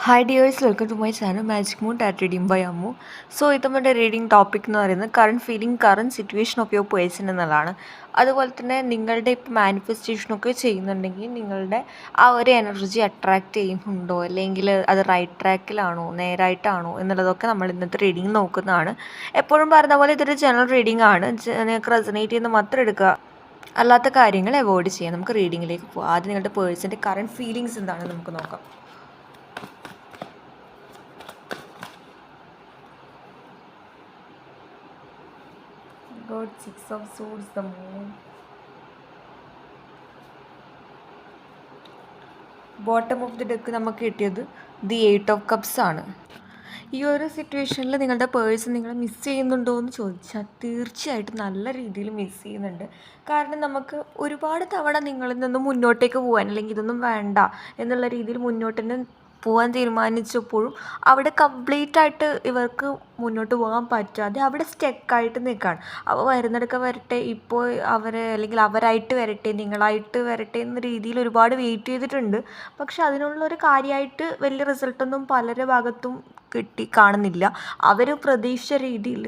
Hi dears, welcome to my channel magic moon at reading by Ammu. So ഇത് നമ്മുടെ reading topic എന്ന് പറയുന്നത് current feeling, current situation of your person എന്നുള്ളതാണ്. അതുപോലെ തന്നെ നിങ്ങളുടെ ഇപ്പോൾ മാനിഫെസ്റ്റേഷനൊക്കെ ചെയ്യുന്നുണ്ടെങ്കിൽ നിങ്ങളുടെ ആ ഒരു എനർജി അട്രാക്റ്റ് ചെയ്യുന്നുണ്ടോ, അല്ലെങ്കിൽ അത് റൈറ്റ് ട്രാക്കിലാണോ, നേരായിട്ടാണോ എന്നുള്ളതൊക്കെ നമ്മൾ ഇന്നത്തെ റീഡിംഗ് നോക്കുന്നതാണ്. എപ്പോഴും പറയുന്ന പോലെ ഇതൊരു ജനറൽ റീഡിംഗ് ആണ്. നിങ്ങൾക്ക് റെസനേറ്റ് ചെയ്യുന്ന മാത്രം എടുക്കുക, അല്ലാത്ത കാര്യങ്ങൾ അവോയ്ഡ് ചെയ്യാം. നമുക്ക് റീഡിങ്ങിലേക്ക് പോകാം. ആദ്യം നിങ്ങളുടെ പേഴ്സൻ്റെ കറണ്ട് ഫീലിങ്സ് എന്താണെന്ന് നമുക്ക് നോക്കാം. God, Six of Swords, the Moon. Bottom of the deck നമുക്ക് കിട്ടിയത് ദി 8 ഓഫ് കപ്സ് ആണ്. ഈ ഒരു സിറ്റുവേഷനിൽ നിങ്ങളുടെ പേഴ്സൺ നിങ്ങളെ മിസ് ചെയ്യുന്നുണ്ടോ എന്ന് ചോദിച്ചാൽ തീർച്ചയായിട്ടും നല്ല രീതിയിൽ മിസ് ചെയ്യുന്നുണ്ട്. കാരണം നമുക്ക് ഒരുപാട് തവണ നിങ്ങളിൽ നിന്നും മുന്നോട്ടേക്ക് പോകാൻ, അല്ലെങ്കിൽ ഇതൊന്നും വേണ്ട എന്നുള്ള രീതിയിൽ മുന്നോട്ട് തന്നെ പോകാൻ തീരുമാനിച്ചപ്പോഴും അവിടെ കംപ്ലീറ്റ് ആയിട്ട് ഇവർക്ക് മുന്നോട്ട് പോകാൻ പറ്റാതെ അവിടെ സ്റ്റക്കായിട്ട് നിൽക്കുകയാണ്. അപ്പോൾ വരുന്നിടക്ക് വരട്ടെ, ഇപ്പോൾ അവരെ അല്ലെങ്കിൽ അവരായിട്ട് വരട്ടെ, നിങ്ങളായിട്ട് വരട്ടെ എന്ന രീതിയിൽ ഒരുപാട് വെയിറ്റ് ചെയ്തിട്ടുണ്ട്. പക്ഷെ അതിനുള്ളൊരു കാര്യമായിട്ട് വലിയ റിസൾട്ടൊന്നും പലരുടെ ഭാഗത്തും കാണുന്നില്ല. അവർ പ്രതീക്ഷിച്ച രീതിയിൽ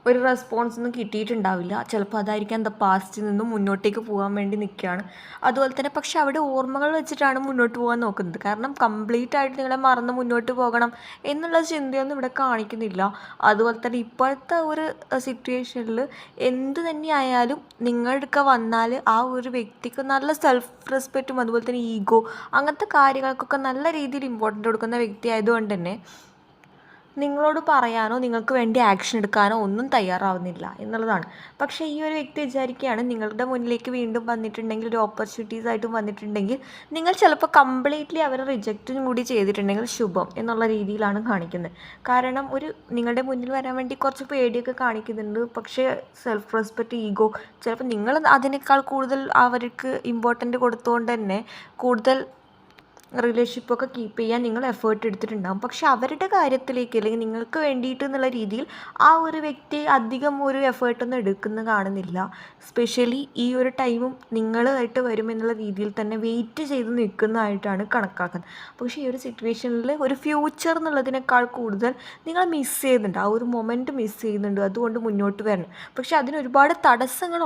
ഒരു റെസ്പോൺസ് ഒന്നും കിട്ടിയിട്ടുണ്ടാവില്ല. ചിലപ്പോൾ അതായിരിക്കാം എന്താ പാസ്റ്റിൽ നിന്നും മുന്നോട്ടേക്ക് പോകാൻ വേണ്ടി നിൽക്കുകയാണ്. അതുപോലെ തന്നെ പക്ഷെ അവിടെ ഓർമ്മകൾ വെച്ചിട്ടാണ് മുന്നോട്ട് പോകാൻ നോക്കുന്നത്. കാരണം കംപ്ലീറ്റ് ആയിട്ട് നിങ്ങളെ മറന്ന് മുന്നോട്ട് പോകണം എന്നുള്ള ചിന്തയൊന്നും ഇവിടെ കാണിക്കുന്നില്ല. അതുപോലെ തന്നെ ഇപ്പോഴത്തെ ഒരു സിറ്റുവേഷനിൽ എന്ത് തന്നെയായാലും നിങ്ങളുടെ വന്നാൽ ആ ഒരു വ്യക്തിക്ക് നല്ല സെൽഫ് റെസ്പെക്റ്റും അതുപോലെ തന്നെ ഈഗോ അങ്ങനത്തെ കാര്യങ്ങൾക്കൊക്കെ നല്ല രീതിയിൽ ഇമ്പോർട്ടൻ്റ് കൊടുക്കുന്ന വ്യക്തി ആയതുകൊണ്ട് തന്നെ നിങ്ങളോട് പറയാനോ നിങ്ങൾക്ക് വേണ്ടി ആക്ഷൻ എടുക്കാനോ ഒന്നും തയ്യാറാവുന്നില്ല എന്നുള്ളതാണ്. പക്ഷേ ഈ ഒരു വ്യക്തി വിചാരിക്കുകയാണ് നിങ്ങളുടെ മുന്നിലേക്ക് വീണ്ടും വന്നിട്ടുണ്ടെങ്കിൽ, ഒരു ഓപ്പർച്യൂണിറ്റീസ് ആയിട്ടും വന്നിട്ടുണ്ടെങ്കിൽ നിങ്ങൾ ചിലപ്പോൾ കംപ്ലീറ്റ്ലി അവരെ റിജക്റ്റും കൂടി ചെയ്തിട്ടുണ്ടെങ്കിൽ ശുഭം എന്നുള്ള രീതിയിലാണ് കാണിക്കുന്നത്. കാരണം നിങ്ങളുടെ മുന്നിൽ വരാൻ വേണ്ടി കുറച്ച് പേടിയൊക്കെ കാണിക്കുന്നുണ്ട്. പക്ഷേ സെൽഫ് റെസ്പെക്റ്റ്, ഈഗോ, ചിലപ്പോൾ നിങ്ങൾ അതിനേക്കാൾ കൂടുതൽ അവർക്ക് ഇമ്പോർട്ടൻ്റ് കൊടുത്തുകൊണ്ട് തന്നെ കൂടുതൽ റിലേഷൻഷിപ്പൊക്കെ കീപ്പ് ചെയ്യാൻ നിങ്ങൾ എഫേർട്ട് എടുത്തിട്ടുണ്ടാകും. പക്ഷെ അവരുടെ കാര്യത്തിലേക്ക് അല്ലെങ്കിൽ നിങ്ങൾക്ക് വേണ്ടിയിട്ട് എന്നുള്ള രീതിയിൽ ആ ഒരു വ്യക്തി അധികം ഒരു എഫേർട്ടൊന്നും എടുക്കുന്ന കാണുന്നില്ല. സ്പെഷ്യലി ഈ ഒരു ടൈമും നിങ്ങളായിട്ട് വരുമെന്നുള്ള രീതിയിൽ തന്നെ വെയിറ്റ് ചെയ്ത് നിൽക്കുന്നതായിട്ടാണ് കണക്കാക്കുന്നത്. പക്ഷേ ഈ ഒരു സിറ്റുവേഷനിൽ ഒരു ഫ്യൂച്ചർ എന്നുള്ളതിനേക്കാൾ കൂടുതൽ നിങ്ങൾ മിസ് ചെയ്യുന്നുണ്ട്, ആ ഒരു മൊമെൻറ്റ് മിസ് ചെയ്യുന്നുണ്ട്. അതുകൊണ്ട് മുന്നോട്ട് വരണം. പക്ഷെ അതിന് ഒരുപാട് തടസ്സങ്ങൾ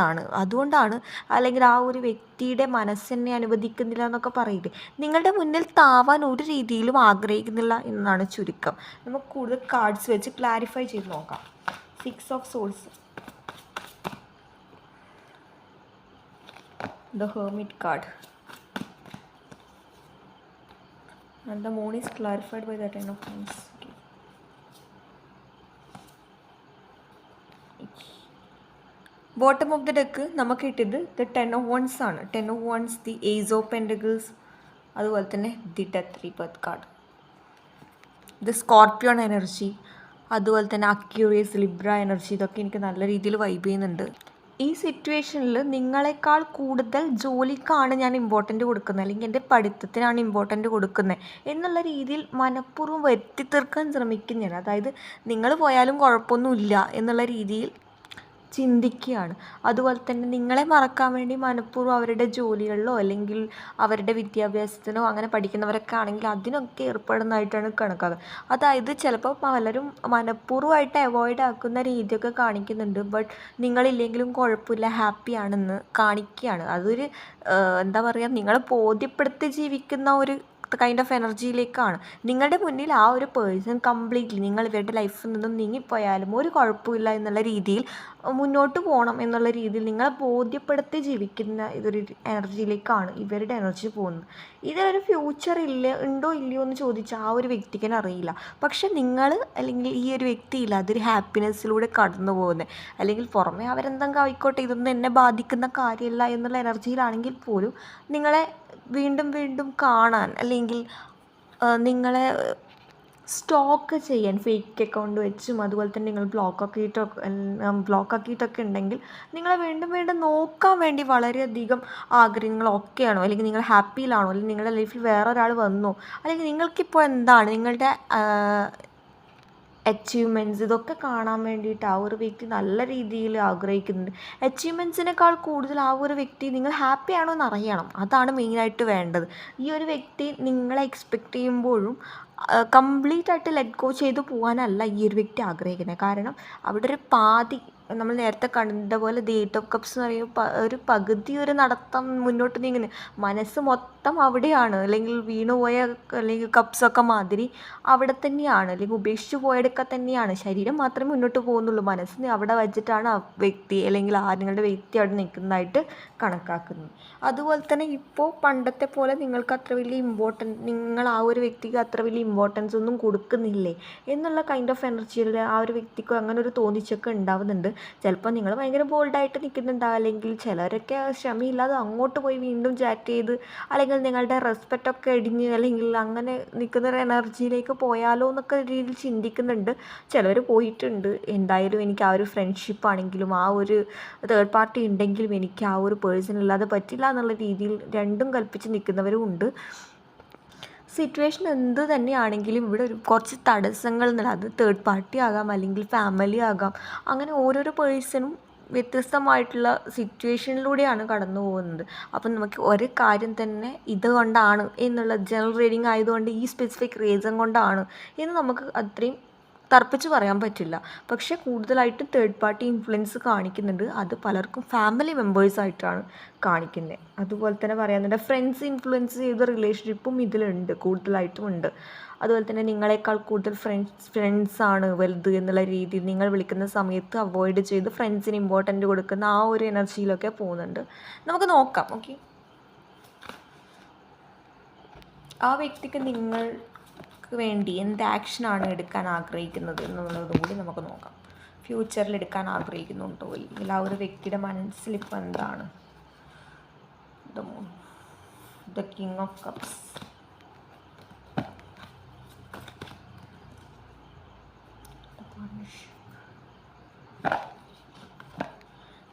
ആണ്. അതുകൊണ്ടാണ്, അല്ലെങ്കിൽ ആ ഒരു വ്യക്തിയുടെ മനസ്സെന്നെ അനുവദിക്കുന്നില്ല എന്നൊക്കെ പറയില്ലേ, നിങ്ങളുടെ മുന്നിൽ താവാൻ ഒരു രീതിയിലും ആഗ്രഹിക്കുന്നില്ല എന്നാണ് ചുരുക്കം. നമുക്ക് കൂടുതൽ കാർഡ്സ് വെച്ച് ക്ലാരിഫൈ ചെയ്ത് നോക്കാം. 6 of souls, the hermit card, and the moon is clarified by the 10 of wands. Okay. Bottom of the deck നമുക്ക് കിട്ടിയത് ദ 10 ഓഫ് വൺസ് ആണ്. 10 of wands, the ace of pentacles, അതുപോലെ തന്നെ the death rebirth card, the scorpion energy, അതുപോലെ തന്നെ Aquarius Libra energy. ഇതൊക്കെ എനിക്ക് നല്ല രീതിയിൽ വൈബ് ചെയ്യുന്നുണ്ട്. ഈ സിറ്റുവേഷനിൽ നിങ്ങളെക്കാൾ കൂടുതൽ ജോലിക്കാണ് ഞാൻ ഇമ്പോർട്ടൻ്റ് കൊടുക്കുന്നത്, അല്ലെങ്കിൽ എൻ്റെ പഠിത്തത്തിനാണ് ഇമ്പോർട്ടൻ്റ് കൊടുക്കുന്നത് എന്നുള്ള രീതിയിൽ മനഃപൂർവ്വം വരുത്തി തീർക്കാൻ ശ്രമിക്കുന്നതാണ്. അതായത് നിങ്ങൾ പോയാലും കുഴപ്പമൊന്നുമില്ല എന്നുള്ള രീതിയിൽ ചിന്തിക്കുകയാണ്. അതുപോലെ തന്നെ നിങ്ങളെ മറക്കാൻ വേണ്ടി മനഃപൂർവ്വം അവരുടെ ജോലികളിലോ അല്ലെങ്കിൽ അവരുടെ വിദ്യാഭ്യാസത്തിനോ അങ്ങനെ പഠിക്കുന്നവരൊക്കെ ആണെങ്കിൽ അതിനൊക്കെ ഏർപ്പെടുന്നതായിട്ടാണ് കണക്കാക്കുക. അതായത് ചിലപ്പോൾ പലരും മനഃപൂർവ്വമായിട്ട് അവോയ്ഡ് ആക്കുന്ന രീതിയൊക്കെ കാണിക്കുന്നുണ്ട്. ബട്ട് നിങ്ങളില്ലെങ്കിലും കുഴപ്പമില്ല, ഹാപ്പിയാണെന്ന് കാണിക്കുകയാണ്. അതൊരു എന്താ പറയുക, നിങ്ങളെ ബോധ്യപ്പെടുത്തി ജീവിക്കുന്ന ഒരു കൈൻഡ് ഓഫ് എനർജിയിലേക്കാണ്. നിങ്ങളുടെ മുന്നിൽ ആ ഒരു പേഴ്സൺ കംപ്ലീറ്റ്ലി നിങ്ങൾ ഇവരുടെ ലൈഫിൽ നിന്നും നീങ്ങിപ്പോയാലും ഒരു കുഴപ്പമില്ല എന്നുള്ള രീതിയിൽ മുന്നോട്ട് പോകണം എന്നുള്ള രീതിയിൽ നിങ്ങളെ ബോധ്യപ്പെടുത്തി ജീവിക്കുന്ന ഇതൊരു എനർജിയിലേക്കാണ് ഇവരുടെ എനർജി പോകുന്നത്. ഇതിലൊരു ഫ്യൂച്ചർ ഉണ്ടോ ഇല്ലയോ എന്ന് ചോദിച്ചാൽ ആ ഒരു വ്യക്തിക്ക് തന്നെ അറിയില്ല. പക്ഷെ നിങ്ങൾ അല്ലെങ്കിൽ ഈ ഒരു വ്യക്തിയില്ല, അതൊരു ഹാപ്പിനെസ്സിലൂടെ കടന്നു പോകുന്നത്. അല്ലെങ്കിൽ പുറമെ അവരെന്തെങ്കിലും ആയിക്കോട്ടെ, ഇതൊന്നും എന്നെ ബാധിക്കുന്ന കാര്യമല്ല എന്നുള്ള എനർജിയിലാണെങ്കിൽ പോലും നിങ്ങളെ വീണ്ടും വീണ്ടും കാണാൻ, അല്ലെങ്കിൽ നിങ്ങളെ സ്റ്റോക്ക് ചെയ്യാൻ ഫേക്ക് അക്കൗണ്ട് വെച്ചും അതുപോലെ തന്നെ നിങ്ങൾ ബ്ലോക്ക് ആക്കിയിട്ടൊക്കെ ഉണ്ടെങ്കിൽ നിങ്ങളെ വീണ്ടും വീണ്ടും നോക്കാൻ വേണ്ടി വളരെയധികം ആഗ്രഹങ്ങളൊക്കെയാണോ, അല്ലെങ്കിൽ നിങ്ങൾ ഹാപ്പിയിലാണോ, അല്ലെങ്കിൽ നിങ്ങളുടെ ലൈഫിൽ വേറെ ഒരാൾ വന്നോ, അല്ലെങ്കിൽ നിങ്ങൾക്കിപ്പോൾ എന്താണ് നിങ്ങളുടെ അച്ചീവ്മെൻറ്റ്സ് ഇതൊക്കെ കാണാൻ വേണ്ടിയിട്ട് ആ ഒരു വ്യക്തി നല്ല രീതിയിൽ ആഗ്രഹിക്കുന്നുണ്ട്. അച്ചീവ്മെൻറ്റ്സിനേക്കാൾ കൂടുതൽ ആ ഒരു വ്യക്തി നിങ്ങൾ ഹാപ്പി ആണോ എന്ന് അറിയണം. അതാണ് മെയിനായിട്ട് വേണ്ടത്. ഈ ഒരു വ്യക്തി നിങ്ങളെ എക്സ്പെക്റ്റ് ചെയ്യുമ്പോഴും കംപ്ലീറ്റ് ആയിട്ട് ലെറ്റ് ഗോ ചെയ്ത് പോകാനല്ല ഈ ഒരു വ്യക്തി ആഗ്രഹിക്കുന്നത്. കാരണം അവിടെ ഒരു പാതി നമ്മൾ നേരത്തെ കണ്ട പോലെ ദി എയ്റ്റ് ഓഫ് കപ്സ് എന്ന് പറയുമ്പോൾ ഒരു പകുതി ഒരു നടത്തം മുന്നോട്ട് നീങ്ങുന്നത്. മനസ്സ് മൊത്തം അവിടെയാണ്, അല്ലെങ്കിൽ വീണുപോയ അല്ലെങ്കിൽ കപ്സൊക്കെ മാതിരി അവിടെ തന്നെയാണ്, അല്ലെങ്കിൽ ഉപേക്ഷിച്ച് പോയതൊക്കെ തന്നെയാണ്. ശരീരം മാത്രമേ മുന്നോട്ട് പോകുന്നുള്ളൂ. മനസ്സിന് അവിടെ വച്ചിട്ടാണ് ആ വ്യക്തി അല്ലെങ്കിൽ നിങ്ങളുടെ വ്യക്തി അവിടെ നിൽക്കുന്നതായിട്ട് കണക്കാക്കുന്നത്. അതുപോലെ തന്നെ ഇപ്പോൾ പണ്ടത്തെ പോലെ നിങ്ങൾക്ക് അത്ര വലിയ നിങ്ങൾ ആ ഒരു വ്യക്തിക്ക് അത്ര വലിയ ഇമ്പോർട്ടൻസ് ഒന്നും കൊടുക്കുന്നില്ലേ എന്നുള്ള കൈൻഡ് ഓഫ് എനർജിയിൽ ആ ഒരു വ്യക്തിക്ക് അങ്ങനെ ഒരു തോന്നിച്ചൊക്കെ ഉണ്ടാവുന്നുണ്ട്. ചിലപ്പോൾ നിങ്ങൾ ഭയങ്കര ബോൾഡായിട്ട് നിൽക്കുന്നുണ്ടാവും, അല്ലെങ്കിൽ ചിലരൊക്കെ ക്ഷമയില്ലാതെ അങ്ങോട്ട് പോയി വീണ്ടും ചാറ്റ് ചെയ്ത്, അല്ലെങ്കിൽ നിങ്ങളുടെ റെസ്പെക്റ്റൊക്കെ ഇടിഞ്ഞ്, അല്ലെങ്കിൽ അങ്ങനെ നിൽക്കുന്ന ഒരു എനർജിയിലേക്ക് പോയാലോ എന്നൊക്കെ രീതിയിൽ ചിന്തിക്കുന്നുണ്ട്. ചിലർ പോയിട്ടുണ്ട്. എന്തായാലും എനിക്ക് ആ ഒരു ഫ്രണ്ട്ഷിപ്പ് ആണെങ്കിലും ആ ഒരു തേർഡ് പാർട്ടി ഉണ്ടെങ്കിലും എനിക്ക് ആ ഒരു പേഴ്സൺ ഇല്ലാതെ പറ്റില്ല എന്നുള്ള രീതിയിൽ രണ്ടും കൽപ്പിച്ച് നിൽക്കുന്നവരും ഉണ്ട്. സിറ്റുവേഷൻ എന്ത് തന്നെയാണെങ്കിലും ഇവിടെ കുറച്ച് തടസ്സങ്ങൾ എന്നുള്ള, അത് തേർഡ് പാർട്ടി ആകാം അല്ലെങ്കിൽ ഫാമിലി ആകാം, അങ്ങനെ ഓരോരോ പേഴ്സണും വ്യത്യസ്തമായിട്ടുള്ള സിറ്റുവേഷനിലൂടെയാണ് കടന്നു പോകുന്നത്. അപ്പം നമുക്ക് ഒരു കാര്യം തന്നെ ഇതുകൊണ്ടാണ് എന്നുള്ള ജനറൽ റീഡിങ് ആയതുകൊണ്ട് ഈ സ്പെസിഫിക് റീസൺ കൊണ്ടാണ് എന്ന് നമുക്ക് അത്രയും തർപ്പിച്ച് പറയാൻ പറ്റില്ല. പക്ഷേ കൂടുതലായിട്ട് തേർഡ് പാർട്ടി ഇൻഫ്ലുവൻസ് കാണിക്കുന്നുണ്ട്. അത് പലർക്കും ഫാമിലി മെമ്പേഴ്സായിട്ടാണ് കാണിക്കുന്നത്. അതുപോലെ തന്നെ പറയാനുണ്ട് ഫ്രണ്ട്സ് ഇൻഫ്ലുവൻസ് ചെയ്ത റിലേഷൻഷിപ്പും ഇതിലുണ്ട്, കൂടുതലായിട്ടും ഉണ്ട്. അതുപോലെ തന്നെ നിങ്ങളെക്കാൾ കൂടുതൽ ഫ്രണ്ട്സാണ് വലുത് എന്നുള്ള രീതിയിൽ നിങ്ങൾ വിളിക്കുന്ന സമയത്ത് അവോയ്ഡ് ചെയ്ത് ഫ്രണ്ട്സിന് ഇമ്പോർട്ടൻ്റ് കൊടുക്കുന്ന ആ ഒരു എനർജിയിലൊക്കെ പോകുന്നുണ്ട്. നമുക്ക് നോക്കാം. ഓക്കെ, ആ വ്യക്തിക്ക് നിങ്ങൾക്ക് വേണ്ടി എന്ത് ആക്ഷനാണ് എടുക്കാൻ ആഗ്രഹിക്കുന്നത് എന്നുള്ളതും കൂടി നമുക്ക് നോക്കാം. ഫ്യൂച്ചറിൽ എടുക്കാൻ ആഗ്രഹിക്കുന്നുണ്ടോ, അല്ലെങ്കിൽ ആ ഒരു വ്യക്തിയുടെ മനസ്സിലിപ്പോൾ എന്താണ്? ദ കിങ് ഓഫ് കപ്സ്,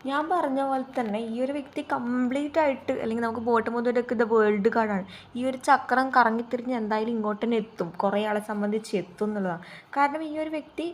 ഞാൻ പറഞ്ഞ പോലെ തന്നെ ഈ ഒരു വ്യക്തി കംപ്ലീറ്റ് ആയിട്ട്, അല്ലെങ്കിൽ നമുക്ക് ബോട്ടം മുതലൊക്കെ ദ വേൾഡ് കാർഡാണ്. ഈ ഒരു ചക്രം കറങ്ങിത്തിരിഞ്ഞ് എന്തായാലും ഇങ്ങോട്ട് തന്നെ എത്തും, കുറേ ആളെ സംബന്ധിച്ച് എത്തും എന്നുള്ളതാണ്. കാരണം ഈ ഒരു വ്യക്തി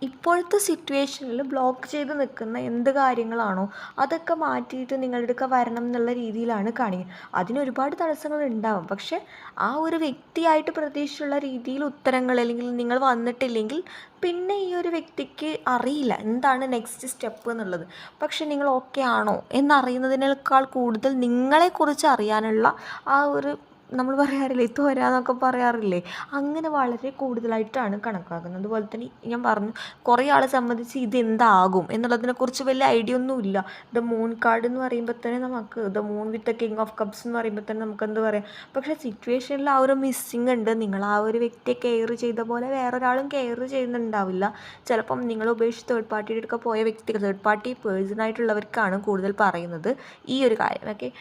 ഇപ്പോഴത്തെ സിറ്റുവേഷനിൽ ബ്ലോക്ക് ചെയ്ത് നിൽക്കുന്ന എന്ത് കാര്യങ്ങളാണോ അതൊക്കെ മാറ്റിയിട്ട് നിങ്ങളുടെ അടുക്ക വരണം എന്നുള്ള രീതിയിലാണ് കാണിക്കുന്നത്. അതിനൊരുപാട് തടസ്സങ്ങൾ ഉണ്ടാവും. പക്ഷേ ആ ഒരു വ്യക്തിയായിട്ട് പ്രതീക്ഷിച്ചുള്ള രീതിയിൽ ഉത്തരങ്ങൾ, അല്ലെങ്കിൽ നിങ്ങൾ വന്നിട്ടില്ലെങ്കിൽ പിന്നെ ഈ ഒരു വ്യക്തിക്ക് അറിയില്ല എന്താണ് നെക്സ്റ്റ് സ്റ്റെപ്പ് എന്നുള്ളത്. പക്ഷെ നിങ്ങൾ ഓക്കെ ആണോ എന്നറിയുന്നതിനേക്കാൾ കൂടുതൽ നിങ്ങളെക്കുറിച്ച് അറിയാനുള്ള ആ ഒരു, നമ്മൾ പറയാറില്ലേ തോരാന്നൊക്കെ പറയാറില്ലേ, അങ്ങനെ വളരെ കൂടുതലായിട്ടാണ് കണക്കാക്കുന്നത്. അതുപോലെ തന്നെ ഞാൻ പറഞ്ഞു, കുറേ ആളെ സംബന്ധിച്ച് ഇതെന്താകും എന്നുള്ളതിനെക്കുറിച്ച് വലിയ ഐഡിയ ഒന്നുമില്ല. ദ മൂൺ കാർഡ് എന്ന് പറയുമ്പോൾ തന്നെ നമുക്ക്, the moon with the king of cups എന്ന് പറയുമ്പോൾ തന്നെ നമുക്ക് എന്ത് പറയാം. പക്ഷേ സിറ്റുവേഷനിൽ ആ ഒരു മിസ്സിങ് ഉണ്ട്. നിങ്ങൾ ആ ഒരു വ്യക്തിയെ കെയർ ചെയ്ത പോലെ വേറൊരാളും കെയർ ചെയ്യുന്നുണ്ടാവില്ല. ചിലപ്പം നിങ്ങൾ ഉപേക്ഷിച്ച് തേർഡ് പാർട്ടിയുടെ അടുക്ക പോയ വ്യക്തികൾ, തേർഡ് പാർട്ടി പേഴ്സണായിട്ടുള്ളവർക്കാണ് കൂടുതൽ പറയുന്നത് ഈ ഒരു കാര്യം. ഓക്കെ,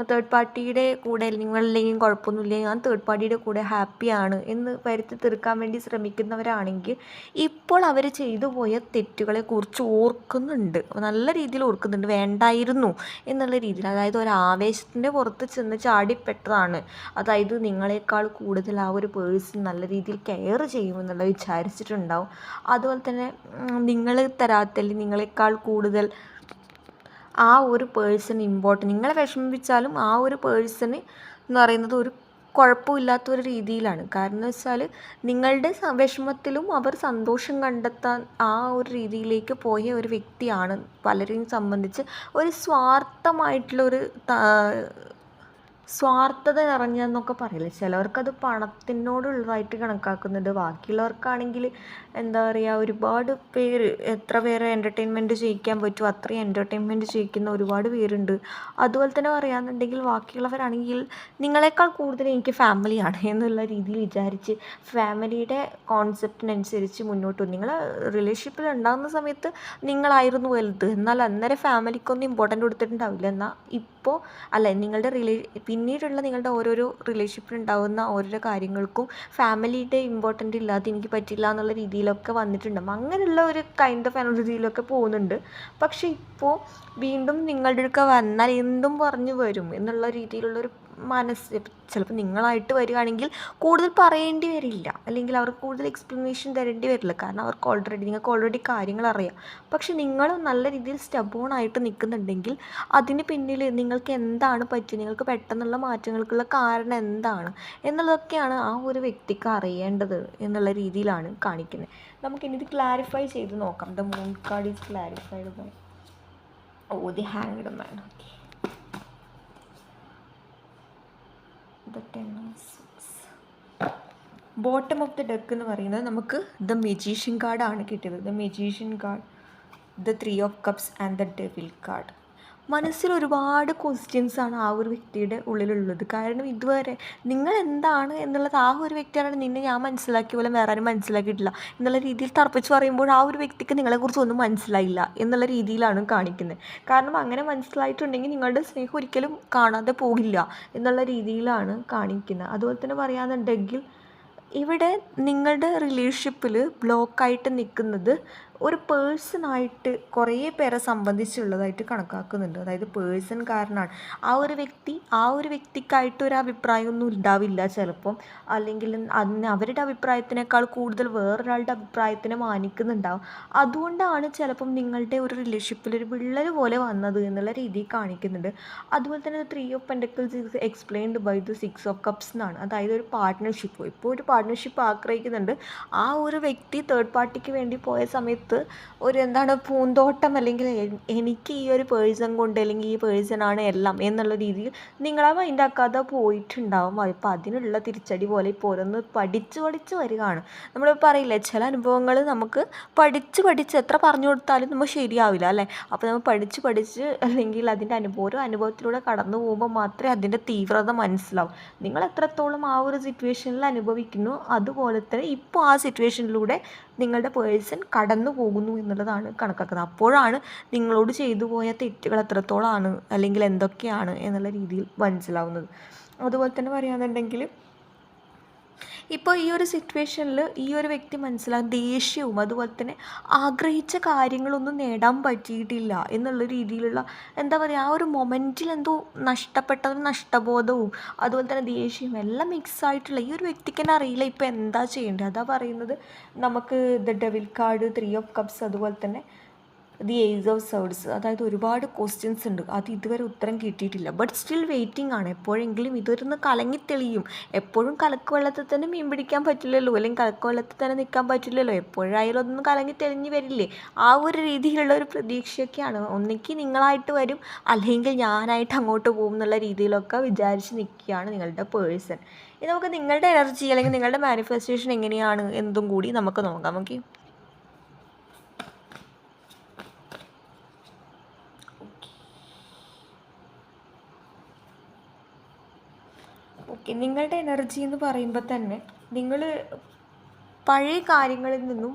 തേർഡ് പാർട്ടിയുടെ കൂടെ നിങ്ങളില്ലെങ്കിൽ കുഴപ്പമൊന്നുമില്ല, ഞാൻ തേർഡ് പാർട്ടിയുടെ കൂടെ ഹാപ്പിയാണ് എന്ന് വരുത്തി തീർക്കാൻ വേണ്ടി ശ്രമിക്കുന്നവരാണെങ്കിൽ ഇപ്പോൾ അവർ ചെയ്തു പോയ തെറ്റുകളെക്കുറിച്ച് ഓർക്കുന്നുണ്ട്, നല്ല രീതിയിൽ ഓർക്കുന്നുണ്ട്. വേണ്ടായിരുന്നു എന്നുള്ള രീതിയിൽ, അതായത് ഒരു ആവേശത്തിൻ്റെ പുറത്ത് ചെന്ന് ചാടിപ്പെട്ടതാണ്. അതായത് നിങ്ങളെക്കാൾ കൂടുതൽ ആ ഒരു പേഴ്സൺ നല്ല രീതിയിൽ കെയർ ചെയ്യുമെന്നുള്ള വിചാരിച്ചിട്ടുണ്ടാവും. അതുപോലെ തന്നെ നിങ്ങൾ തരാത്തല്ലേ നിങ്ങളെക്കാൾ കൂടുതൽ ആ ഒരു പേഴ്സൺ ഇമ്പോർട്ടൻ്റ്, നിങ്ങളെ വിഷമിപ്പിച്ചാലും ആ ഒരു പേഴ്സണ് എന്ന് പറയുന്നത് ഒരു കുഴപ്പമില്ലാത്തൊരു രീതിയിലാണ്. കാരണം എന്ന് വെച്ചാൽ നിങ്ങളുടെ വിഷമത്തിലും അവർ സന്തോഷം കണ്ടെത്താൻ ആ ഒരു രീതിയിലേക്ക് പോയ ഒരു വ്യക്തിയാണ്. പലരെയും സംബന്ധിച്ച് ഒരു സ്വാർത്ഥമായിട്ടുള്ളൊരു സ്വാർത്ഥത നിറഞ്ഞെന്നൊക്കെ പറയില്ലേ, ചിലവർക്കത് പണത്തിനോടുള്ളതായിട്ട് കണക്കാക്കുന്നുണ്ട്. ബാക്കിയുള്ളവർക്കാണെങ്കിൽ എന്താ പറയുക, ഒരുപാട് പേര്, എത്ര പേരെ എൻ്റർടൈൻമെൻറ്റ് ചെയ്യിക്കാൻ പറ്റുമോ അത്രയും എൻ്റർടൈൻമെൻറ്റ് ചെയ്യിക്കുന്ന ഒരുപാട് പേരുണ്ട്. അതുപോലെ തന്നെ പറയുകയാണെന്നുണ്ടെങ്കിൽ ബാക്കിയുള്ളവരാണെങ്കിൽ നിങ്ങളെക്കാൾ കൂടുതൽ എനിക്ക് ഫാമിലിയാണ് എന്നുള്ള രീതിയിൽ വിചാരിച്ച് ഫാമിലിയുടെ കോൺസെപ്റ്റിനനുസരിച്ച് മുന്നോട്ട് പോകും. നിങ്ങൾ റിലേഷൻഷിപ്പിൽ ഉണ്ടാകുന്ന സമയത്ത് നിങ്ങളായിരുന്നു വലുത്, എന്നാൽ അന്നേരം ഫാമിലിക്കൊന്നും ഇമ്പോർട്ടൻ്റ് കൊടുത്തിട്ടുണ്ടാവില്ല. എന്നാൽ ഇപ്പോൾ അല്ല, നിങ്ങളുടെ പിന്നീടുള്ള നിങ്ങളുടെ ഓരോരോ റിലേഷൻഷിപ്പിലുണ്ടാകുന്ന ഓരോരോ കാര്യങ്ങൾക്കും ഫാമിലിയുടെ ഇമ്പോർട്ടൻ്റ് ഇല്ലാതെ എനിക്ക് പറ്റില്ല എന്നുള്ള രീതിയിലൊക്കെ വന്നിട്ടുണ്ടാകും. അങ്ങനെയുള്ള ഒരു കൈൻഡ് ഓഫ് എനർജിയിലൊക്കെ പോകുന്നുണ്ട്. പക്ഷേ ഇപ്പോൾ വീണ്ടും നിങ്ങളുടെ അടുക്ക വന്നാൽ എന്തും പറഞ്ഞു വരും എന്നുള്ള രീതിയിലുള്ളൊരു ചിലപ്പോൾ നിങ്ങളായിട്ട് വരികയാണെങ്കിൽ കൂടുതൽ പറയേണ്ടി വരില്ല, അല്ലെങ്കിൽ അവർക്ക് കൂടുതൽ എക്സ്പ്ലനേഷൻ തരേണ്ടി വരില്ല. കാരണം നിങ്ങൾക്ക് ഓൾറെഡി കാര്യങ്ങൾ അറിയാം. പക്ഷെ നിങ്ങൾ നല്ല രീതിയിൽ സ്റ്റബോണായിട്ട് നിൽക്കുന്നുണ്ടെങ്കിൽ അതിന് പിന്നിൽ നിങ്ങൾക്ക് എന്താണ് പറ്റിയത്, നിങ്ങൾക്ക് പെട്ടെന്നുള്ള മാറ്റങ്ങൾക്കുള്ള കാരണം എന്താണ് എന്നുള്ളതൊക്കെയാണ് ആ ഒരു വ്യക്തിക്ക് അറിയേണ്ടത് എന്നുള്ള രീതിയിലാണ് കാണിക്കുന്നത്. നമുക്കിനി ഇത് ക്ലാരിഫൈ ചെയ്ത് നോക്കാം. The moon card is clarified by the hanged man. Bottom of the deck എന്ന് പറയുന്നത് നമുക്ക് ദ മെജീഷ്യൻ കാർഡാണ് കിട്ടിയത്. The magician card, the 3 of cups and the devil card. മനസ്സിൽ ഒരുപാട് ക്വസ്റ്റ്യൻസാണ് ആ ഒരു വ്യക്തിയുടെ ഉള്ളിലുള്ളത്. കാരണം ഇതുവരെ നിങ്ങൾ എന്താണ് എന്നുള്ളത് ആ ഒരു വ്യക്തിയാണ് നിന്നെ ഞാൻ മനസ്സിലാക്കിയ പോലെ വേറെ ആരും മനസ്സിലാക്കിയിട്ടില്ല എന്നുള്ള രീതിയിൽ തർപ്പിച്ച് പറയുമ്പോൾ ആ ഒരു വ്യക്തിക്ക് നിങ്ങളെക്കുറിച്ച് ഒന്നും മനസ്സിലായില്ല എന്നുള്ള രീതിയിലാണ് കാണിക്കുന്നത്. കാരണം അങ്ങനെ മനസ്സിലായിട്ടുണ്ടെങ്കിൽ നിങ്ങളുടെ സ്നേഹം ഒരിക്കലും കാണാതെ പോകില്ല എന്നുള്ള രീതിയിലാണ് കാണിക്കുന്നത്. അതുപോലെ തന്നെ പറയാന്നുണ്ടെങ്കിൽ ഇവിടെ നിങ്ങളുടെ റിലേഷൻഷിപ്പിൽ ബ്ലോക്കായിട്ട് നിൽക്കുന്നത് ഒരു പേഴ്സണായിട്ട് കുറേ പേരെ സംബന്ധിച്ചുള്ളതായിട്ട് കണക്കാക്കുന്നുണ്ട്. അതായത് പേഴ്സൺ കാരണമാണ് ആ ഒരു വ്യക്തിക്കായിട്ട് ഒരു അഭിപ്രായമൊന്നും ഉണ്ടാവില്ല ചിലപ്പം, അല്ലെങ്കിൽ അവരുടെ അഭിപ്രായത്തിനേക്കാൾ കൂടുതൽ വേറൊരാളുടെ അഭിപ്രായത്തിനെ മാനിക്കുന്നുണ്ടാവും. അതുകൊണ്ടാണ് ചിലപ്പം നിങ്ങളുടെ ഒരു റിലേഷൻഷിപ്പിൽ ഒരു വിള്ളൽ പോലെ വന്നത് എന്നുള്ള രീതിയിൽ കാണിക്കുന്നുണ്ട്. അതുപോലെ തന്നെ 3 of pentacles is explained by the 6 of cups എന്നാണ്. അതായത് ഒരു പാർട്ട്ണർഷിപ്പ്, ഇപ്പോൾ ഒരു പാർട്ട്ണർഷിപ്പ് ആഗ്രഹിക്കുന്നുണ്ട്. ആ ഒരു വ്യക്തി തേർഡ് പാർട്ടിക്ക് വേണ്ടി പോയ സമയത്ത് ഒരു പൂന്തോട്ടം, അല്ലെങ്കിൽ എനിക്ക് ഈ ഒരു പേഴ്സൺ കൊണ്ട്, അല്ലെങ്കിൽ ഈ പേഴ്സണാണ് എല്ലാം എന്നുള്ള രീതിയിൽ നിങ്ങളെ മൈൻഡാക്കാതെ പോയിട്ടുണ്ടാവും. അപ്പോൾ അതിനുള്ള തിരിച്ചടി പോലെ ഇപ്പോൾ ഓരോന്ന് പഠിച്ച് വരികയാണ്. നമ്മൾ പറയില്ലേ, ചില അനുഭവങ്ങൾ നമുക്ക് പഠിച്ച് എത്ര പറഞ്ഞു കൊടുത്താലും നമ്മൾ ശരിയാവില്ല അല്ലേ. അപ്പോൾ നമ്മൾ പഠിച്ച് അല്ലെങ്കിൽ അതിൻ്റെ ഓരോ അനുഭവത്തിലൂടെ കടന്നു പോകുമ്പോൾ മാത്രമേ അതിൻ്റെ തീവ്രത മനസ്സിലാവും. നിങ്ങൾ എത്രത്തോളം ആ ഒരു സിറ്റുവേഷനിൽ അനുഭവിക്കുന്നു, അതുപോലെ തന്നെ ഇപ്പോൾ ആ സിറ്റുവേഷനിലൂടെ നിങ്ങളുടെ പേഴ്സൺ കടന്നു പോകുന്നു എന്നുള്ളതാണ് കണക്കാക്കുന്നത്. അപ്പോഴാണ് നിങ്ങളോട് ചെയ്തു പോയ തെറ്റുകൾ എത്രത്തോളമാണ് അല്ലെങ്കിൽ എന്തൊക്കെയാണ് എന്നുള്ള രീതിയിൽ മനസ്സിലാവുന്നത്. അതുപോലെ തന്നെ പറയുകയാണെന്നുണ്ടെങ്കിൽ ഇപ്പോൾ ഈ ഒരു സിറ്റുവേഷനിൽ ഈ ഒരു വ്യക്തി ദേഷ്യവും അതുപോലെ തന്നെ ആഗ്രഹിച്ച കാര്യങ്ങളൊന്നും നേടാൻ പറ്റിയിട്ടില്ല എന്നുള്ള രീതിയിലുള്ള ആ ഒരു മൊമെൻറ്റിൽ എന്തോ നഷ്ടപ്പെട്ടതും നഷ്ടബോധവും അതുപോലെ തന്നെ ദേഷ്യവും എല്ലാം മിക്സായിട്ടുള്ള ഈ ഒരു വ്യക്തിക്ക് തന്നെ അറിയില്ല ഇപ്പോൾ എന്താ ചെയ്യേണ്ടത്. അതാ പറയുന്നത് നമുക്ക് the devil card, 3 of cups, അതുപോലെ തന്നെ ദി ഏസ് ഓഫ് സോർഡ്സ്. അതായത് ഒരുപാട് ക്വസ്റ്റ്യൻസ് ഉണ്ട്, അത് ഇതുവരെ ഉത്തരം കിട്ടിയിട്ടില്ല. ബട്ട് സ്റ്റിൽ വെയിറ്റിംഗ് ആണ്. എപ്പോഴെങ്കിലും ഇതൊന്ന് കലങ്ങിത്തെളിയും. എപ്പോഴും കലക്ക് വെള്ളത്തിൽ തന്നെ മീൻ പിടിക്കാൻ പറ്റില്ലല്ലോ, അല്ലെങ്കിൽ കലക്ക് വെള്ളത്തിൽ തന്നെ നിൽക്കാൻ പറ്റില്ലല്ലോ. എപ്പോഴായാലും അതൊന്ന് കലങ്ങിത്തെളിഞ്ഞ് വരില്ലേ, ആ ഒരു രീതിയിലുള്ള ഒരു പ്രതീക്ഷയൊക്കെയാണ്. ഒന്നിക്ക് നിങ്ങളായിട്ട് വരും, അല്ലെങ്കിൽ ഞാനായിട്ട് അങ്ങോട്ട് പോകും എന്നുള്ള രീതിയിലൊക്കെ വിചാരിച്ച് നിൽക്കുകയാണ് നിങ്ങളുടെ പേഴ്സൺ. ഇനി നമുക്ക് നിങ്ങളുടെ എനർജി അല്ലെങ്കിൽ നിങ്ങളുടെ മാനിഫെസ്റ്റേഷൻ എങ്ങനെയാണ് എന്തും കൂടി നമുക്ക് നോക്കാം. ഓക്കെ, നിങ്ങളുടെ എനർജി എന്ന് പറയുമ്പോൾ തന്നെ നിങ്ങൾ പഴയ കാര്യങ്ങളിൽ നിന്നും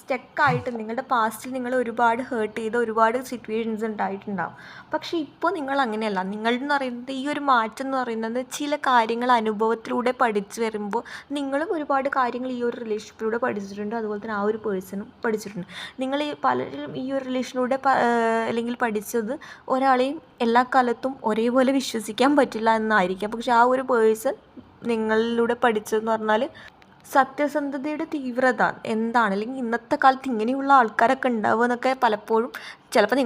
സ്റ്റക്കായിട്ട് നിങ്ങളുടെ പാസ്റ്റിൽ നിങ്ങൾ ഒരുപാട് ഹേർട്ട് ചെയ്ത ഒരുപാട് സിറ്റുവേഷൻസ് ഉണ്ടായിട്ടുണ്ടാവും. പക്ഷേ ഇപ്പോൾ നിങ്ങൾ അങ്ങനെയല്ല. നിങ്ങളെന്ന് പറയുന്നത് ഈ ഒരു മാറ്റം എന്ന് പറയുന്നത് ചില കാര്യങ്ങൾ അനുഭവത്തിലൂടെ പഠിച്ചു വരുമ്പോൾ നിങ്ങളും ഒരുപാട് കാര്യങ്ങൾ ഈ ഒരു റിലേഷൻഷിപ്പിലൂടെ പഠിച്ചിട്ടുണ്ട്. അതുപോലെ തന്നെ ആ ഒരു പേഴ്സണും പഠിച്ചിട്ടുണ്ട്. നിങ്ങൾ പലരും ഈ ഒരു റിലേഷനിലൂടെ അല്ലെങ്കിൽ പഠിച്ചത് ഒരാളെയും എല്ലാ കാലത്തും ഒരേപോലെ വിശ്വസിക്കാൻ പറ്റില്ല എന്നായിരിക്കാം. പക്ഷെ ആ ഒരു പേഴ്സൺ നിങ്ങളിലൂടെ പഠിച്ചതെന്ന് പറഞ്ഞാൽ സത്യസന്ധതയുടെ തീവ്രത എന്താണ്, അല്ലെങ്കിൽ ഇന്നത്തെ കാലത്ത് ഇങ്ങനെയുള്ള ആൾക്കാരൊക്കെ ഉണ്ടാവുക എന്നൊക്കെ പലപ്പോഴും ചിലപ്പോൾ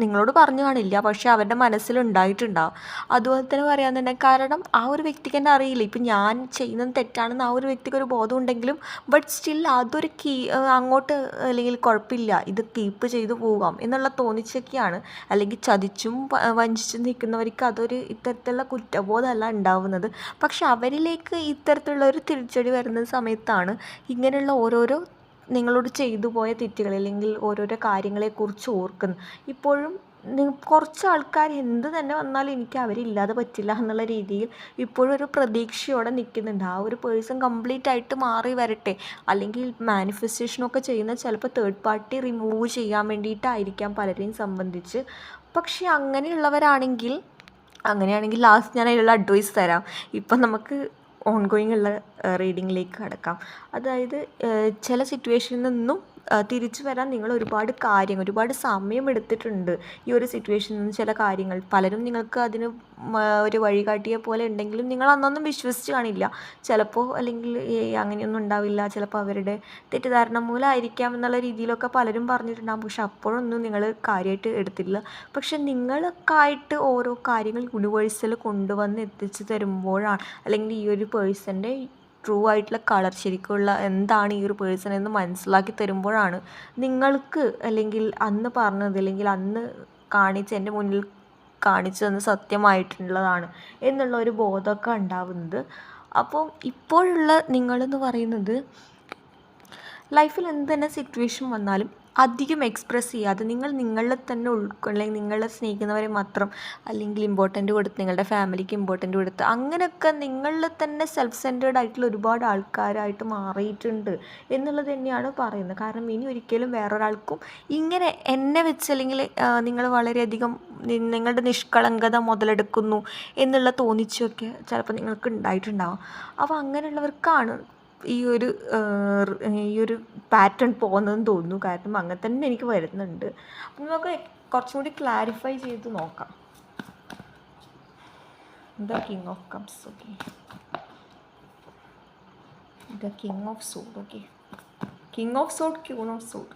നിങ്ങളോട് പറഞ്ഞു കാണില്ല, പക്ഷേ അവരുടെ മനസ്സിലുണ്ടായിട്ടുണ്ടാവും. അതുപോലെ തന്നെ പറയാമെന്നുണ്ടെങ്കിൽ കാരണം ആ ഒരു വ്യക്തിക്ക് തന്നെ അറിയില്ല ഇപ്പം ഞാൻ ചെയ്യുന്നത് തെറ്റാണെന്ന് ആ ഒരു വ്യക്തിക്ക് ഒരു ബോധം ഉണ്ടെങ്കിലും ബട്ട് സ്റ്റിൽ അതൊരു അങ്ങോട്ട് അല്ലെങ്കിൽ കുഴപ്പമില്ല ഇത് കീപ്പ് ചെയ്തു പോകാം എന്നുള്ള തോന്നിച്ചൊക്കെയാണ്. അല്ലെങ്കിൽ ചതിച്ചും വഞ്ചിച്ചും നിൽക്കുന്നവർക്ക് അതൊരു ഇത്തരത്തിലുള്ള കുറ്റബോധമല്ല ഉണ്ടാവുന്നത്. പക്ഷെ അവരിലേക്ക് ഇത്തരത്തിലുള്ള ഒരു തിരിച്ചടി വരുന്ന സമയത്താണ് ഇങ്ങനെയുള്ള ഓരോരോ നിങ്ങളോട് ചെയ്തു പോയ തെറ്റുകൾ അല്ലെങ്കിൽ ഓരോരോ കാര്യങ്ങളെക്കുറിച്ച് ഓർക്കുന്നു. ഇപ്പോഴും കുറച്ച് ആൾക്കാർ എന്ത് തന്നെ വന്നാലും എനിക്ക് അവരില്ലാതെ പറ്റില്ല എന്നുള്ള രീതിയിൽ ഇപ്പോഴും ഒരു പ്രതീക്ഷയോടെ നിൽക്കുന്നുണ്ട്. ആ ഒരു പേഴ്സൺ കംപ്ലീറ്റ് ആയിട്ട് മാറി വരട്ടെ, അല്ലെങ്കിൽ മാനിഫെസ്റ്റേഷനൊക്കെ ചെയ്യുന്ന ചിലപ്പോൾ തേർഡ് പാർട്ടി റിമൂവ് ചെയ്യാൻ വേണ്ടിയിട്ടായിരിക്കാം പലരെയും സംബന്ധിച്ച്. പക്ഷേ അങ്ങനെയാണെങ്കിൽ ലാസ്റ്റ് ഞാൻ അതിലുള്ള അഡ്വൈസ് തരാം. ഇപ്പം നമുക്ക് ഓൺഗോയിങ് ഉള്ള റീഡിങ്ങിലേക്ക് കടക്കാം. അതായത് ചില സിറ്റുവേഷനിൽ നിന്നും തിരിച്ചു വരാൻ നിങ്ങൾ ഒരുപാട് സമയം എടുത്തിട്ടുണ്ട് ഈ ഒരു സിറ്റുവേഷനിൽ നിന്ന്. ചില കാര്യങ്ങൾ പലരും നിങ്ങൾക്ക് അതിന് ഒരു വഴികാട്ടിയെ പോലെ ഉണ്ടെങ്കിലും നിങ്ങൾ അന്നൊന്നും വിശ്വസിച്ച് കാണില്ല ചിലപ്പോൾ, അല്ലെങ്കിൽ അങ്ങനെയൊന്നും ഉണ്ടാവില്ല, ചിലപ്പോൾ അവരുടെ തെറ്റിദ്ധാരണ മൂലമായിരിക്കാം എന്നുള്ള രീതിയിലൊക്കെ പലരും പറഞ്ഞിട്ടുണ്ടാകും. പക്ഷെ അപ്പോഴൊന്നും നിങ്ങൾ കാര്യമായിട്ട് എടുത്തില്ല. പക്ഷെ നിങ്ങളൊക്കെ ആയിട്ട് ഓരോ കാര്യങ്ങൾ യൂണിവേഴ്സൽ കൊണ്ടുവന്ന് എത്തിച്ചു തരുമ്പോഴാണ്, അല്ലെങ്കിൽ ഈ ഒരു പേഴ്സൻ്റെ ട്രൂ ആയിട്ടുള്ള കളർ, ശരിക്കുള്ള എന്താണ് ഈ ഒരു പേഴ്സൺ എന്ന് മനസ്സിലാക്കി തരുമ്പോഴാണ് നിങ്ങൾക്ക്, അല്ലെങ്കിൽ അന്ന് പറഞ്ഞത്, അല്ലെങ്കിൽ അന്ന് എൻ്റെ മുന്നിൽ കാണിച്ചു തന്ന സത്യമായിട്ടുള്ളതാണ് എന്നുള്ള ഒരു ബോധമൊക്കെ ഉണ്ടാവുന്നത്. അപ്പോൾ ഇപ്പോഴുള്ള നിങ്ങളെന്ന് പറയുന്നത് ലൈഫിൽ എന്ത് തന്നെ സിറ്റുവേഷൻ വന്നാലും അധികം എക്സ്പ്രസ് ചെയ്യാതെ നിങ്ങൾ നിങ്ങളെ തന്നെ അല്ലെങ്കിൽ നിങ്ങളെ സ്നേഹിക്കുന്നവരെ മാത്രം അല്ലെങ്കിൽ ഇമ്പോർട്ടൻ്റ് കൊടുത്ത്, നിങ്ങളുടെ ഫാമിലിക്ക് ഇമ്പോർട്ടൻ്റ് കൊടുത്ത്, അങ്ങനെയൊക്കെ നിങ്ങളിൽ തന്നെ സെൽഫ് സെൻറ്റേർഡ് ആയിട്ടുള്ള ഒരുപാട് ആൾക്കാരായിട്ട് മാറിയിട്ടുണ്ട് എന്നുള്ളത് തന്നെയാണ് പറയുന്നത്. കാരണം ഇനി ഒരിക്കലും വേറൊരാൾക്കും ഇങ്ങനെ എന്നെ വെച്ച്, അല്ലെങ്കിൽ നിങ്ങൾ വളരെയധികം നിങ്ങളുടെ നിഷ്കളങ്കത മുതലെടുക്കുന്നു എന്നുള്ള തോന്നിച്ചൊക്കെ ചിലപ്പോൾ നിങ്ങൾക്ക് ഉണ്ടായിട്ടുണ്ടാവും. അപ്പോൾ അങ്ങനെയുള്ളവർക്കാണ് ഈ ഒരു പാറ്റേൺ പോകുന്നതെന്ന് തോന്നുന്നു. കാരണം അങ്ങനെ തന്നെ എനിക്ക് വരുന്നുണ്ട്. അപ്പം നമുക്ക് കുറച്ചും കൂടി ക്ലാരിഫൈ ചെയ്ത് നോക്കാം. The king of cups. Okay, the king of സോഡ്. Okay, king of സോഡ്, queen of സോഡ്.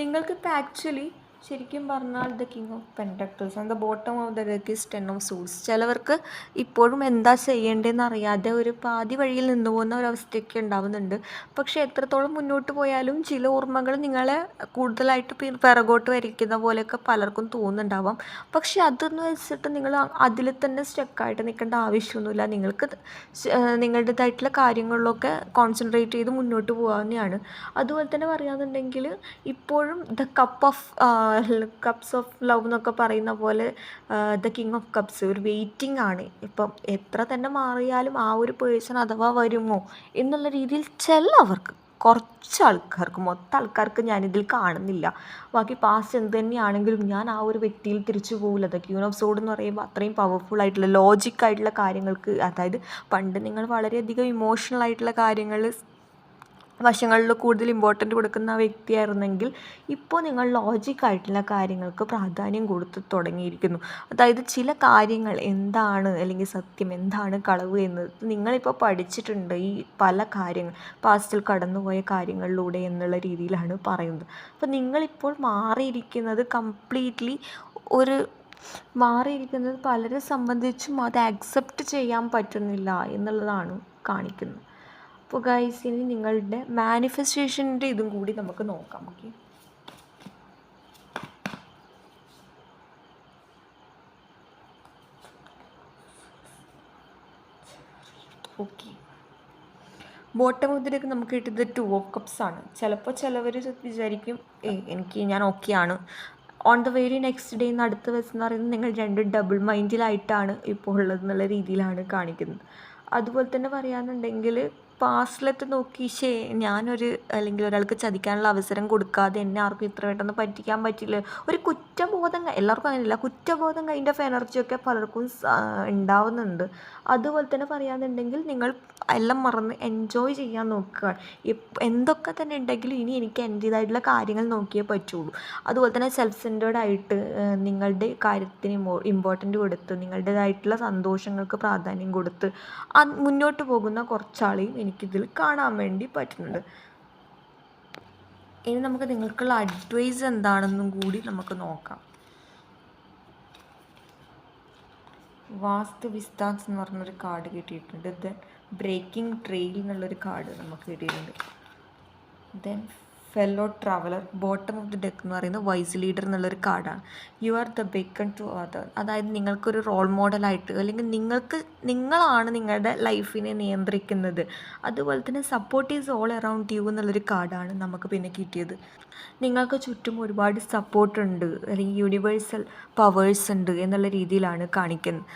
നിങ്ങൾക്കിപ്പോൾ ആക്ച്വലി ശരിക്കും പറഞ്ഞാൽ the king of pentacles and the bottom of the deck is 10 of swords. ചിലവർക്ക് ഇപ്പോഴും എന്താ ചെയ്യേണ്ടതെന്ന് അറിയാതെ ഒരു പാതി വഴിയിൽ നിന്ന് പോകുന്ന ഒരവസ്ഥയൊക്കെ ഉണ്ടാവുന്നുണ്ട്. പക്ഷേ എത്രത്തോളം മുന്നോട്ട് പോയാലും ചില ഓർമ്മകൾ നിങ്ങളെ കൂടുതലായിട്ട് പിറകോട്ട് വരയ്ക്കുന്ന പോലെയൊക്കെ പലർക്കും തോന്നുന്നുണ്ടാവാം. പക്ഷേ അതൊന്ന് വെച്ചിട്ട് നിങ്ങൾ അതിൽ തന്നെ സ്റ്റക്കായിട്ട് നിൽക്കേണ്ട ആവശ്യമൊന്നുമില്ല. നിങ്ങൾക്ക് നിങ്ങളുടേതായിട്ടുള്ള കാര്യങ്ങളിലൊക്കെ കോൺസെൻട്രേറ്റ് ചെയ്ത് മുന്നോട്ട് പോകാവുന്നതാണ്. അതുപോലെ തന്നെ പറയുകയാണെന്നുണ്ടെങ്കിൽ ഇപ്പോഴും ദ കപ്സ് ഓഫ് ലവ് എന്നൊക്കെ പറയുന്ന പോലെ ദ കിങ് ഓഫ് കപ്സ് ഒരു വെയിറ്റിംഗ് ആണ്. ഇപ്പം എത്ര തന്നെ മാറിയാലും ആ ഒരു പേഴ്സൺ അഥവാ വരുമോ എന്നുള്ള രീതിയിൽ ചിലവർക്ക്, കുറച്ച് ആൾക്കാർക്ക്, മൊത്തം ആൾക്കാർക്ക് ഞാനിതിൽ കാണുന്നില്ല. ബാക്കി പാസ്റ്റ് എന്ത് തന്നെയാണെങ്കിലും ഞാൻ ആ ഒരു വ്യക്തിയിൽ തിരിച്ചു പോകില്ല. ദ ക്യൂൻ ഓഫ് സോഡ് എന്ന് പറയുമ്പോൾ അത്രയും പവർഫുൾ ആയിട്ടുള്ള ലോജിക്കായിട്ടുള്ള കാര്യങ്ങൾക്ക്, അതായത് പണ്ട് നിങ്ങൾ വളരെയധികം ഇമോഷണൽ ആയിട്ടുള്ള കാര്യങ്ങൾ വശങ്ങളിൽ കൂടുതൽ ഇമ്പോർട്ടൻ്റ് കൊടുക്കുന്ന വ്യക്തിയായിരുന്നെങ്കിൽ ഇപ്പോൾ നിങ്ങൾ ലോജിക്കായിട്ടുള്ള കാര്യങ്ങൾക്ക് പ്രാധാന്യം കൊടുത്ത് തുടങ്ങിയിരിക്കുന്നു. അതായത് ചില കാര്യങ്ങൾ എന്താണ്, അല്ലെങ്കിൽ സത്യം എന്താണ്, കളവ് എന്നത് നിങ്ങളിപ്പോൾ പഠിച്ചിട്ടുണ്ട്. ഈ പല കാര്യങ്ങൾ പാസ്റ്റിൽ കടന്നുപോയ കാര്യങ്ങളിലൂടെ എന്നുള്ള രീതിയിലാണ് പറയുന്നത്. അപ്പോൾ നിങ്ങളിപ്പോൾ മാറിയിരിക്കുന്നത് കംപ്ലീറ്റ്ലി മാറിയിരിക്കുന്നത് പലരെ സംബന്ധിച്ചും അത് ആക്സെപ്റ്റ് ചെയ്യാൻ പറ്റുന്നില്ല എന്നുള്ളതാണ് കാണിക്കുന്നത്. അപ്പോൾ ഗൈസ്, ഇനി നിങ്ങളുടെ മാനിഫെസ്റ്റേഷൻ്റെ ഇതും കൂടി നമുക്ക് നോക്കാം. ഓക്കെ, ഓക്കെ ബോട്ടം മുതലേക്ക് നമുക്ക് കിട്ടിയത് 2 ഓഫ് കപ്സ് ആണ്. ചിലപ്പോൾ ചിലവർ വിചാരിക്കും ഞാൻ ഓക്കെയാണ്. On the very next day അടുത്ത ദിവസം എന്ന് പറയുന്നത് നിങ്ങൾ രണ്ടും ഡബിൾ മൈൻഡിലായിട്ടാണ് ഇപ്പോൾ ഉള്ളതെന്നുള്ള രീതിയിലാണ് കാണിക്കുന്നത്. അതുപോലെ തന്നെ പറയുകയാണെന്നുണ്ടെങ്കിൽ പാസ്റ്റിലത്തെ നോക്കി അല്ലെങ്കിൽ ഒരാൾക്ക് ചതിക്കാനുള്ള അവസരം കൊടുക്കാതെ എന്നെ ആർക്കും ഇത്ര പെട്ടെന്ന് പറ്റിക്കാൻ പറ്റില്ല, ഒരു കുറ്റബോധം, എല്ലാവർക്കും അങ്ങനെയല്ല, കുറ്റബോധം കൈൻഡ് ഓഫ് എനർജിയൊക്കെ പലർക്കും ഉണ്ടാവുന്നുണ്ട്. അതുപോലെ തന്നെ പറയുകയാണെന്നുണ്ടെങ്കിൽ നിങ്ങൾ എല്ലാം മറന്ന് എൻജോയ് ചെയ്യാൻ നോക്കുക. എന്തൊക്കെ തന്നെ ഉണ്ടെങ്കിലും ഇനി എനിക്ക് എൻ്റേതായിട്ടുള്ള കാര്യങ്ങൾ നോക്കിയേ പറ്റുള്ളൂ. അതുപോലെ തന്നെ സെൽഫ് സെൻറ്റേർഡ് ആയിട്ട് നിങ്ങളുടെ കാര്യത്തിന് ഇമ്പോർട്ടൻ്റ് കൊടുത്ത്, നിങ്ങളുടേതായിട്ടുള്ള സന്തോഷങ്ങൾക്ക് പ്രാധാന്യം കൊടുത്ത് മുന്നോട്ട് പോകുന്ന കുറച്ചാളെയും എനിക്കിതിൽ കാണാൻ വേണ്ടി പറ്റുന്നുണ്ട്. ഇനി നമുക്ക് നിങ്ങൾക്കുള്ള അഡ്വൈസ് എന്താണെന്നും കൂടി നമുക്ക് നോക്കാം. വാസ്തു വിസ്താൻസ് എന്ന് പറഞ്ഞൊരു കാർഡ് കിട്ടിയിട്ടുണ്ട്. ദെൻ ബ്രേക്കിംഗ് ട്രെയിൽ എന്നുള്ളൊരു കാർഡ് നമുക്ക് കിട്ടിയിട്ടുണ്ട്. Then fellow traveler, bottom of the deck എന്ന് പറയുന്നത് വൈസ് ലീഡർ എന്നുള്ളൊരു കാർഡാണ്. You are the beacon to other, അതായത് നിങ്ങൾക്കൊരു റോൾ മോഡലായിട്ട്, അല്ലെങ്കിൽ നിങ്ങളാണ് നിങ്ങളുടെ ലൈഫിനെ നിയന്ത്രിക്കുന്നത്. അതുപോലെ തന്നെ support is all around U എന്നുള്ളൊരു കാർഡാണ് നമുക്ക് പിന്നെ കിട്ടിയത്. നിങ്ങൾക്ക് ചുറ്റും ഒരുപാട് സപ്പോർട്ടുണ്ട്, അല്ലെങ്കിൽ യൂണിവേഴ്സൽ പവേഴ്സ് ഉണ്ട് എന്നുള്ള രീതിയിലാണ് കാണിക്കുന്നത്.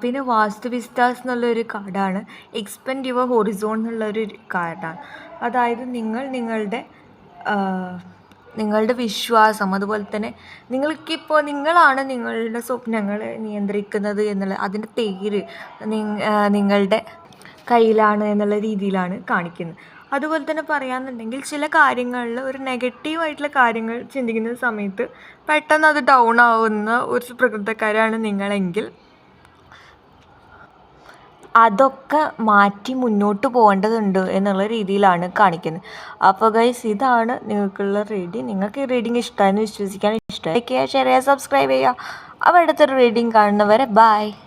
പിന്നെ വാസ്തു വിസ്താസ് എന്നുള്ളൊരു കാർഡാണ്. എക്സ്പെൻഡ് യുവർ ഹൊറിസോൺ എന്നുള്ളൊരു കാർഡാണ്. അതായത് നിങ്ങളുടെ വിശ്വാസം, അതുപോലെ തന്നെ നിങ്ങളാണ് നിങ്ങളുടെ സ്വപ്നങ്ങളെ നിയന്ത്രിക്കുന്നത് എന്നുള്ള അതിൻ്റെ പേര്, നിങ്ങളുടെ കയ്യിലാണ് എന്നുള്ള രീതിയിലാണ് കാണിക്കുന്നത്. അതുപോലെ തന്നെ പറയാമെന്നുണ്ടെങ്കിൽ ചില കാര്യങ്ങളിൽ ഒരു നെഗറ്റീവായിട്ടുള്ള കാര്യങ്ങൾ ചിന്തിക്കുന്ന സമയത്ത് പെട്ടെന്ന് അത് ഡൗൺ ആവുന്ന ഒരു പ്രകൃതക്കാരാണ് നിങ്ങളെങ്കിൽ അതൊക്കെ മാറ്റി മുന്നോട്ട് പോകേണ്ടതുണ്ട് എന്നുള്ള രീതിയിലാണ് കാണിക്കുന്നത്. അപ്പോൾ ഗൈസ്, ഇതാണ് നിങ്ങൾക്കുള്ള റീഡിങ്. നിങ്ങൾക്ക് ഈ റീഡിങ് ഇഷ്ടമായെന്ന് വിശ്വസിക്കാൻ. ഇഷ്ടമായി ഷെയർ ചെയ്യുക, സബ്സ്ക്രൈബ് ചെയ്യുക. അപ്പോൾ അടുത്തൊരു റീഡിങ് കാണുന്നവരെ ബൈ.